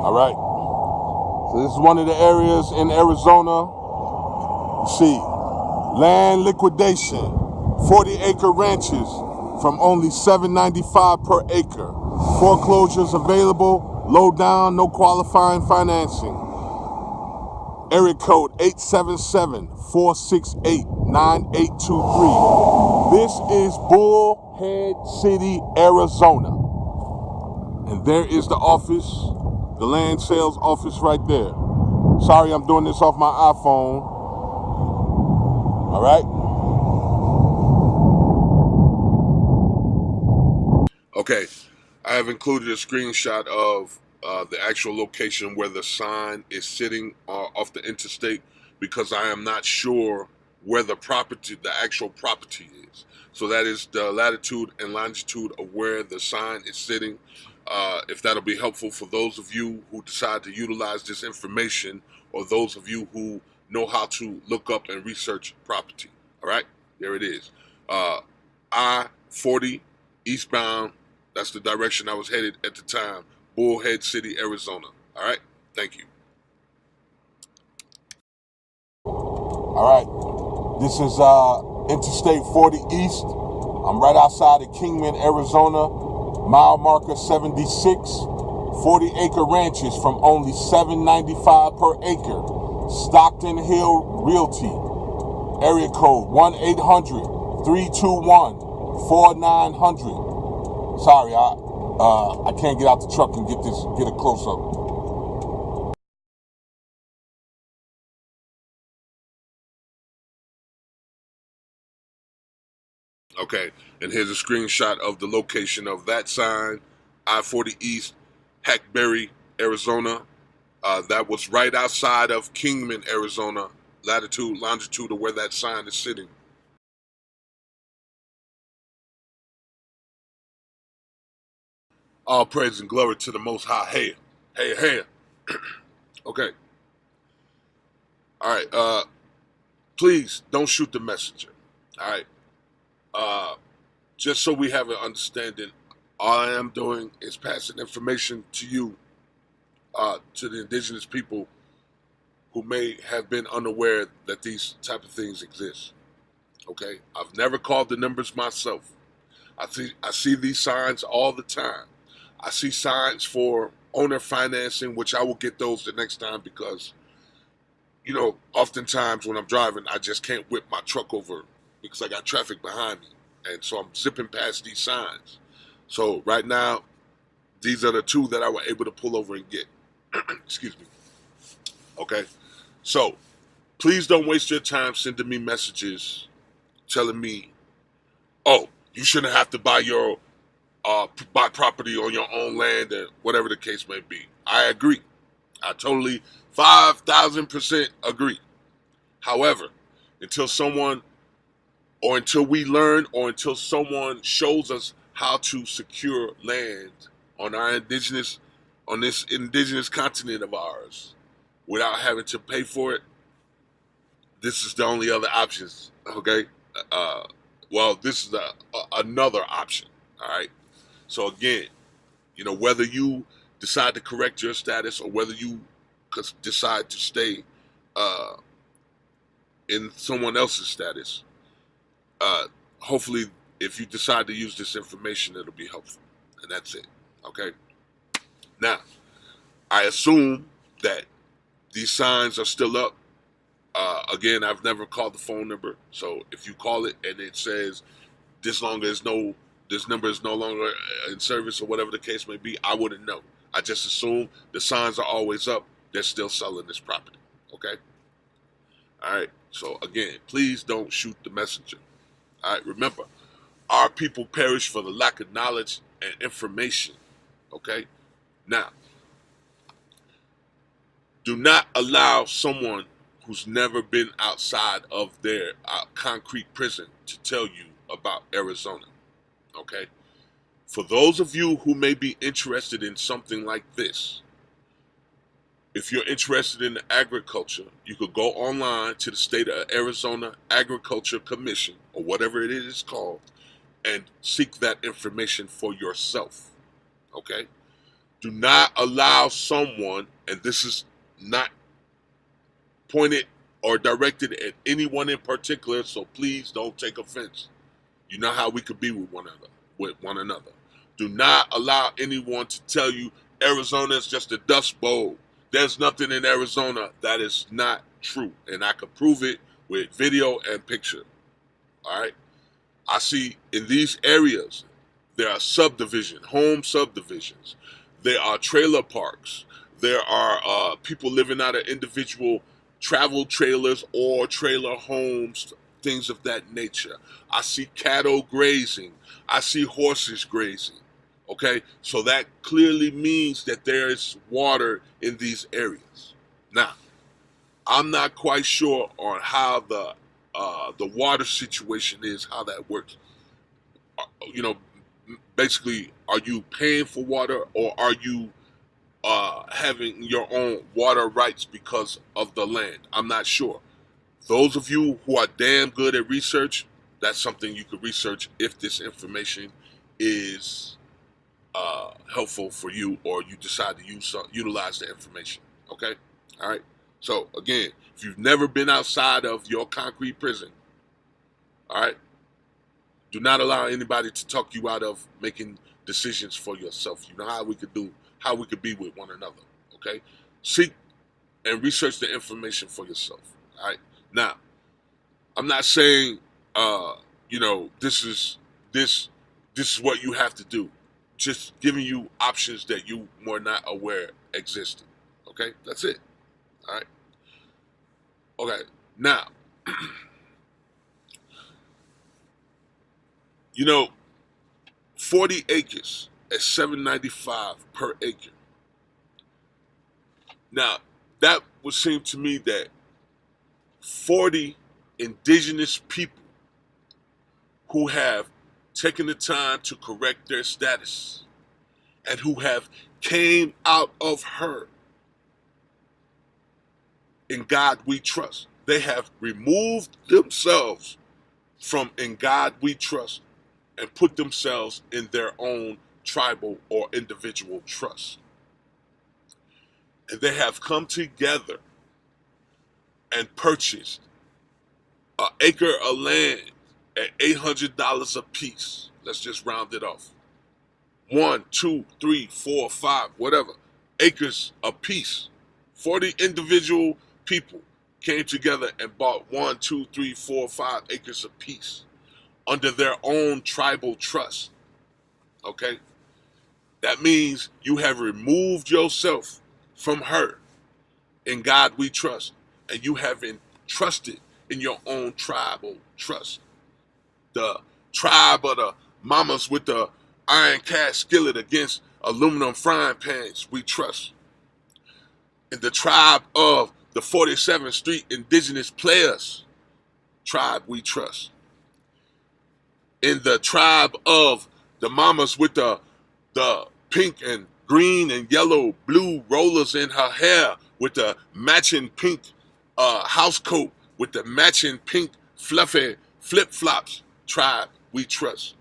All right. So this is one of the areas in Arizona. You see, land liquidation, 40-acre ranches from only $7.95 per acre. Foreclosures available, low down, no qualifying financing. Area code 877-468-9823. This is Bullhead City, Arizona. And there is the office, the land sales office right there. Sorry, I'm doing this off my iPhone. All right? Okay, I have included a screenshot of the actual location where the sign is sitting off the interstate, because I am not sure where the actual property is. So that is the latitude and longitude of where the sign is sitting. If that'll be helpful for those of you who decide to utilize this information, or those of you who know how to look up and research property. All right, there it is. I-40 eastbound. That's the direction I was headed at the time. Bullhead City, Arizona. All right, thank you. All right, this is Interstate 40 East. I'm right outside of Kingman, Arizona. Mile marker 76. 40-acre ranches from only $7.95 per acre. Stockton Hill Realty. Area code 1-800-321-4900. Sorry, I can't get out the truck and get a close up. Okay, and here's a screenshot of the location of that sign, I-40 East, Hackberry, Arizona. That was right outside of Kingman, Arizona, latitude, longitude of where that sign is sitting. All praise and glory to the Most High. HAYA HAYA HAYA. Okay. All right. Please don't shoot the messenger. All right. Just so we have an understanding, all I am doing is passing information to you, to the indigenous people who may have been unaware that these type of things exist. Okay. I've never called the numbers myself. I see these signs all the time. I see signs for owner financing, which I will get those the next time, because, oftentimes when I'm driving, I just can't whip my truck over because I got traffic behind me. And so I'm zipping past these signs. So right now, these are the two that I was able to pull over and get. Excuse me. Okay. So please don't waste your time sending me messages telling me, oh, you shouldn't have to buy property on your own land, and whatever the case may be. I agree. I totally 5,000% agree. However, until we learn, or until someone shows us how to secure land on this indigenous continent of ours without having to pay for it, this is the only other options. Okay. Well, this is another option. All right. So again, whether you decide to correct your status, or whether you decide to stay in someone else's status, hopefully, if you decide to use this information, it'll be helpful. And that's it. Okay? Now, I assume that these signs are still up. Again, I've never called the phone number. So if you call it and it says this number is no longer in service, or whatever the case may be, I wouldn't know. I just assume the signs are always up. They're still selling this property. Okay? All right. So again, please don't shoot the messenger. All right. Remember, our people perish for the lack of knowledge and information. Okay? Now, do not allow someone who's never been outside of their concrete prison to tell you about Arizona. Okay? For those of you who may be interested in something like this, if you're interested in agriculture, you could go online to the State of Arizona Agriculture Commission, or whatever it is called, and seek that information for yourself. Okay? Do not allow someone, and this is not pointed or directed at anyone in particular, so please don't take offense. You know how we could be with one another. Do not allow anyone to tell you Arizona is just a dust bowl. There's nothing in Arizona. That is not true. And I could prove it with video and picture. All right. I see in these areas, there are home subdivisions. There are trailer parks. There are people living out of individual travel trailers or trailer homes, things of that nature. I see cattle grazing. I see horses grazing. Okay, so that clearly means that there is water in these areas. Now, I'm not quite sure on how the water situation is, how that works. You know, basically, are you paying for water, or are you having your own water rights because of the land? I'm not sure. Those of you who are damn good at research, that's something you could research if this information is helpful for you, or you decide to utilize the information. Okay? All right? So, again, if you've never been outside of your concrete prison, all right, do not allow anybody to talk you out of making decisions for yourself. You know how we could be with one another. Okay? Seek and research the information for yourself. All right? Now, I'm not saying this is what you have to do. Just giving you options that you were not aware existed. Okay? That's it. All right? Okay. Now, 40 acres at $7.95 per acre. Now, that would seem to me that 40 indigenous people who have taken the time to correct their status and who have came out of her In God We Trust. They have removed themselves from In God We Trust and put themselves in their own tribal or individual trust. And they have come together and purchased an acre of land at $800 a piece. Let's just round it off. 1, 2, 3, 4, 5, whatever, acres a piece. 40 individual people came together and bought 1, 2, 3, 4, 5 acres a piece under their own tribal trust. Okay? That means you have removed yourself from her. In God We Trust. And you have entrusted in your own tribal trust. The tribe of the mamas with the iron cast skillet against aluminum frying pans, we trust. In the tribe of the 47th Street Indigenous Players, tribe we trust. In the tribe of the mamas with the pink and green and yellow blue rollers in her hair with the matching pink house coat with the matching pink fluffy flip-flops, tribe we trust.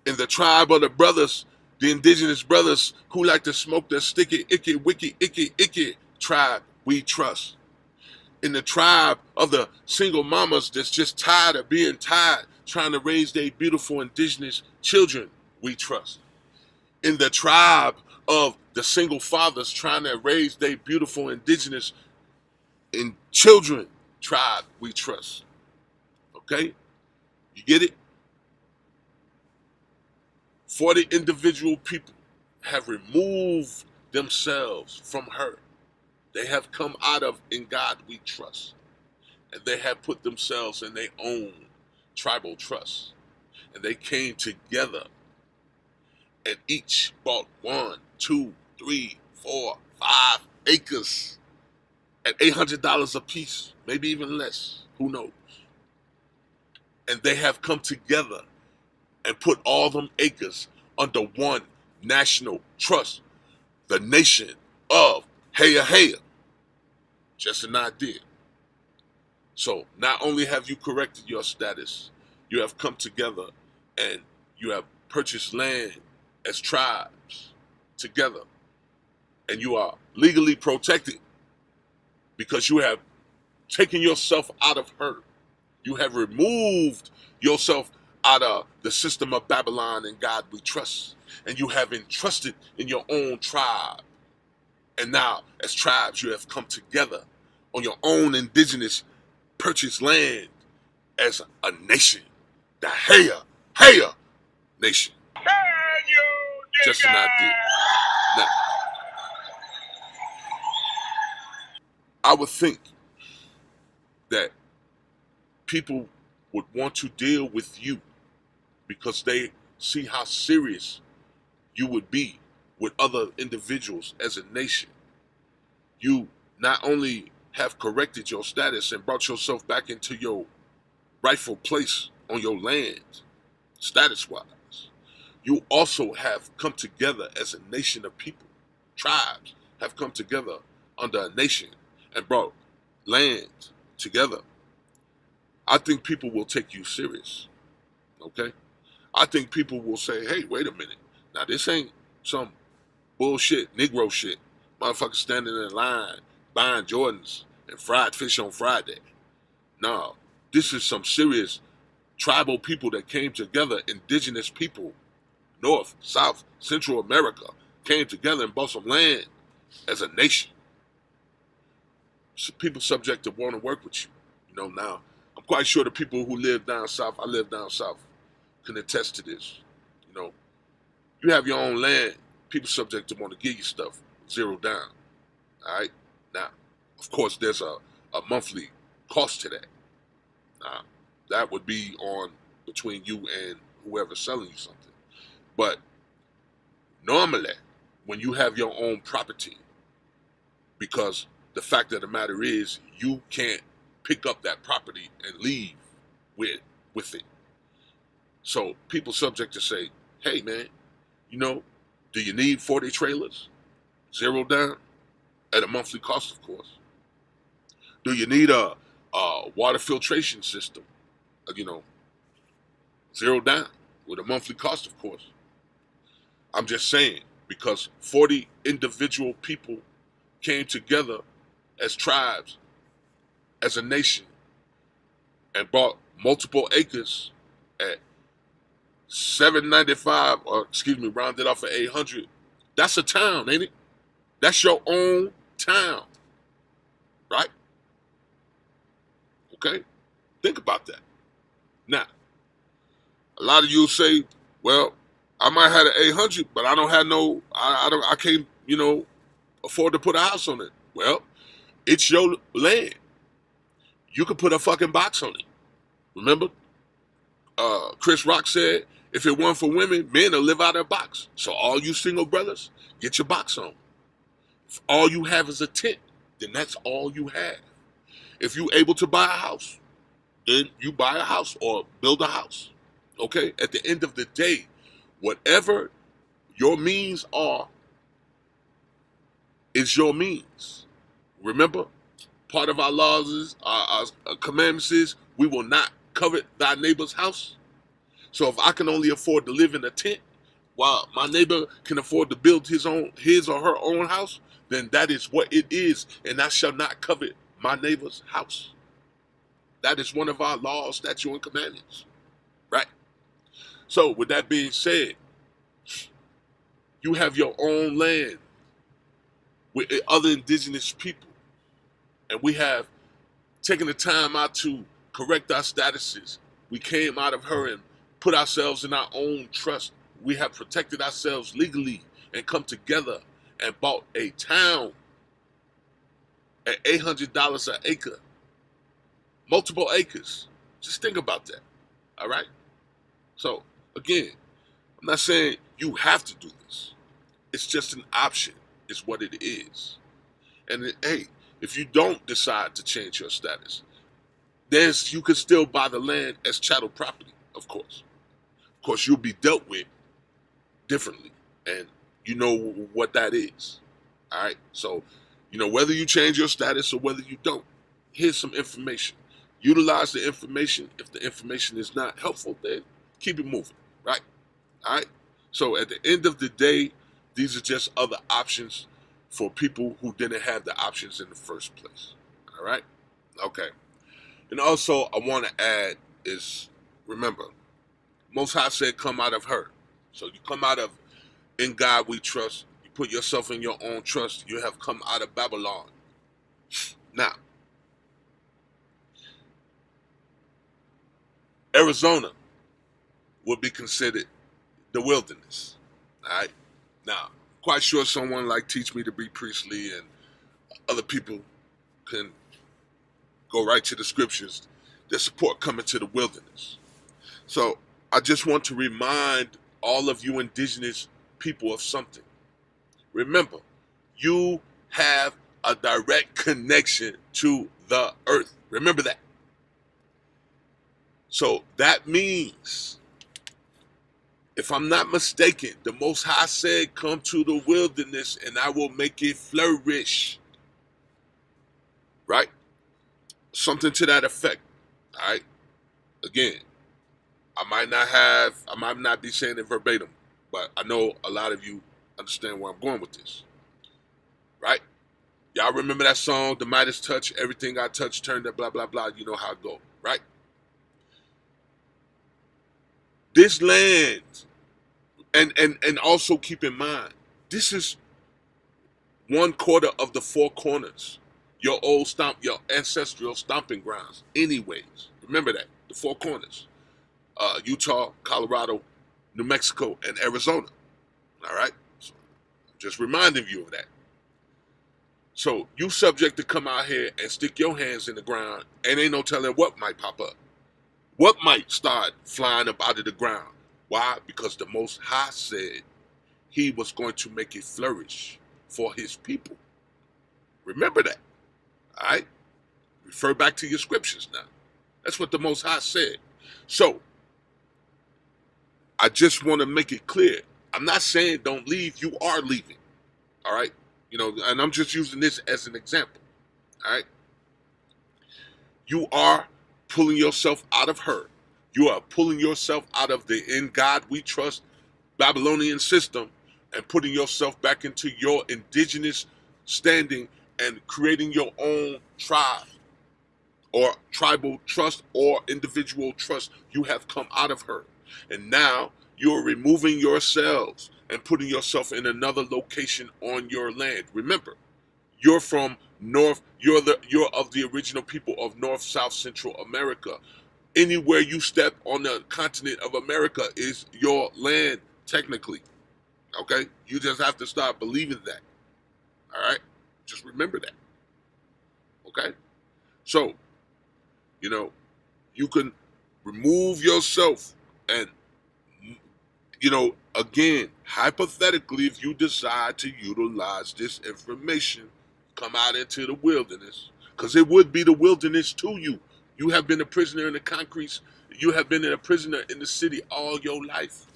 In the tribe of the brothers, the indigenous brothers who like to smoke the sticky, icky, wicky, icky, tribe we trust. In the tribe of the single mamas that's just tired of being tired, trying to raise their beautiful indigenous children, we trust. In the tribe of the single fathers trying to raise their beautiful indigenous children, tribe we trust. Okay? You get it? 40 individual people have removed themselves from her. They have come out of In God We Trust. And they have put themselves in their own tribal trust. And they came together and each bought 1, 2, 3, 4, 5 acres at $800 a piece, maybe even less, who knows. And they have come together and put all them acres under one national trust, the nation of HAYA HAYA. Just an idea. So not only have you corrected your status, you have come together and you have purchased land as tribes together and you are legally protected because you have taken yourself out of her. You have removed yourself out of the system of Babylon and God we trust. And you have entrusted in your own tribe. And now, as tribes, you have come together on your own indigenous purchased land as a nation. The HAYA HAYA nation. Just an idea. Now, I would think that people would want to deal with you because they see how serious you would be with other individuals as a nation. You not only have corrected your status and brought yourself back into your rightful place on your land, status-wise, you also have come together as a nation of people. Tribes have come together under a nation and brought land together. I think people will take you serious, okay? I think people will say, hey, wait a minute. Now, this ain't some bullshit, Negro shit. Motherfuckers standing in line buying Jordans and fried fish on Friday. No, this is some serious tribal people that came together, indigenous people, North, South, Central America, came together and bought some land as a nation. So people subject to want to work with you. You know, now, I'm quite sure the people who live down south, I live down south, can attest to this. You know, you have your own land, people subject to want to give you stuff, zero down. All right? Now, of course, there's a monthly cost to that. Now, that would be on between you and whoever's selling you something. But normally, when you have your own property, because the fact of the matter is, you can't pick up that property and leave with it. So people subject to say, hey man, you know, do you need 40 trailers? Zero down at a monthly cost, of course. Do you need a water filtration system? You know, zero down with a monthly cost, of course. I'm just saying, because 40 individual people came together as tribes, as a nation, and bought multiple acres at $795, or excuse me, rounded off at 800. That's a town, ain't it? That's your own town, right? Okay, think about that. Now, a lot of you say, well, I might have an 800, but I don't have no, I can't, you know, afford to put a house on it. Well, it's your land. You can put a fucking box on it. Remember, Chris Rock said, if it weren't for women, men will live out of a box. So all you single brothers, get your box on. If all you have is a tent, then that's all you have. If you're able to buy a house, then you buy a house or build a house. Okay? At the end of the day, whatever your means are, is your means. Remember, part of our laws is, our commandments is, we will not covet thy neighbor's house. So if I can only afford to live in a tent, while my neighbor can afford to build his or her own house, then that is what it is, and I shall not covet my neighbor's house. That is one of our laws, statutes, and commandments, right? So with that being said, you have your own land with other indigenous people, and we have taken the time out to correct our statuses. We came out of her and put ourselves in our own trust. We have protected ourselves legally and come together and bought a town at $800 an acre. Multiple acres. Just think about that. All right? So, again, I'm not saying you have to do this. It's just an option. It's what it is. And hey, if you don't decide to change your status, then you can still buy the land as chattel property, of course. Of course, you'll be dealt with differently, and you know what that is. All right? So, you know, whether you change your status or whether you don't, here's some information. Utilize the information. If the information is not helpful, then keep it moving, right? All right? So at the end of the day, these are just other options for people who didn't have the options in the first place. All right? Okay. And also, I want to add is, remember, Most High said, come out of her. So you come out of in God we trust. You put yourself in your own trust. You have come out of Babylon. Now, Arizona would be considered the wilderness. All right? Now, quite sure someone like Teach Me to Be Priestly and other people can go right to the scriptures that support coming to the wilderness. So I just want to remind all of you indigenous people of something. Remember, you have a direct connection to the earth. Remember that. So that means, if I'm not mistaken, the Most High said, come to the wilderness and I will make it flourish. Right? Something to that effect. All right? Again, I might not be saying it verbatim, but I know a lot of you understand where I'm going with this. Right? Y'all remember that song, The Midas Touch, everything I touch turned to blah, blah, blah. You know how it go, right? This land, and also keep in mind, this is 1/4 of the 4 corners. Your ancestral stomping grounds. Anyways, remember that, the 4 corners. Utah, Colorado, New Mexico, and Arizona. All right? So, just reminding you of that. So you subject to come out here and stick your hands in the ground, and ain't no telling what might pop up. What might start flying up out of the ground. Why? Because the Most High said he was going to make it flourish for his people. Remember that. All right? Refer back to your scriptures now. That's what the Most High said. So, I just want to make it clear. I'm not saying don't leave. You are leaving. All right? And I'm just using this as an example. All right? You are pulling yourself out of her. You are pulling yourself out of the in God we trust Babylonian system and putting yourself back into your indigenous standing and creating your own tribe or tribal trust or individual trust. You have come out of her. And now you're removing yourselves and putting yourself in another location on your land. Remember, you're from North, you're of the original people of North, South, Central America. Anywhere you step on the continent of America is your land, technically. Okay? You just have to start believing that. All right? Just remember that. Okay? So, you can remove yourself and, again, hypothetically, if you decide to utilize this information, come out into the wilderness, because it would be the wilderness to you. You have been a prisoner in the concrete. You have been a prisoner in the city all your life.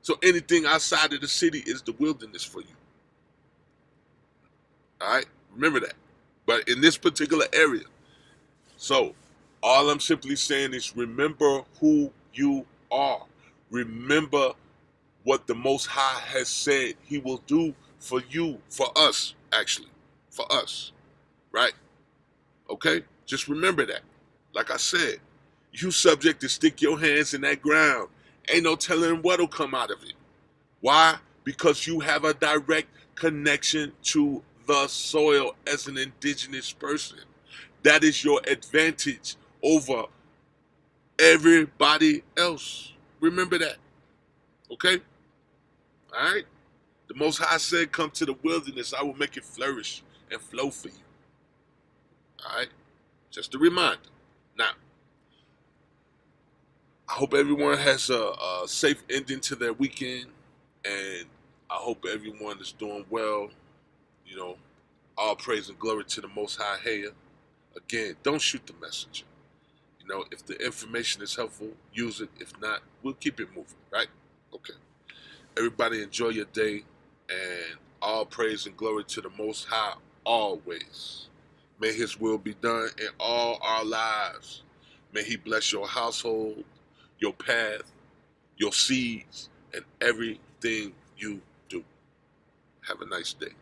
So anything outside of the city is the wilderness for you. All right? Remember that. But in this particular area, so all I'm simply saying is remember who you are. Remember what the Most High has said he will do for you, for us, actually. For us. Right? Okay? Just remember that. Like I said, you subject to stick your hands in that ground. Ain't no telling what'll come out of it. Why? Because you have a direct connection to the soil as an indigenous person. That is your advantage over everybody else. Remember that. Okay? All right? The Most High said, come to the wilderness. I will make it flourish and flow for you. All right? Just a reminder. Now, I hope everyone has a safe ending to their weekend. And I hope everyone is doing well. All praise and glory to the Most High HAYA. Again, don't shoot the messenger. If the information is helpful, use it. If not, we'll keep it moving, right? Okay. Everybody enjoy your day, and all praise and glory to the Most High always. May his will be done in all our lives. May he bless your household, your path, your seeds, and everything you do. Have a nice day.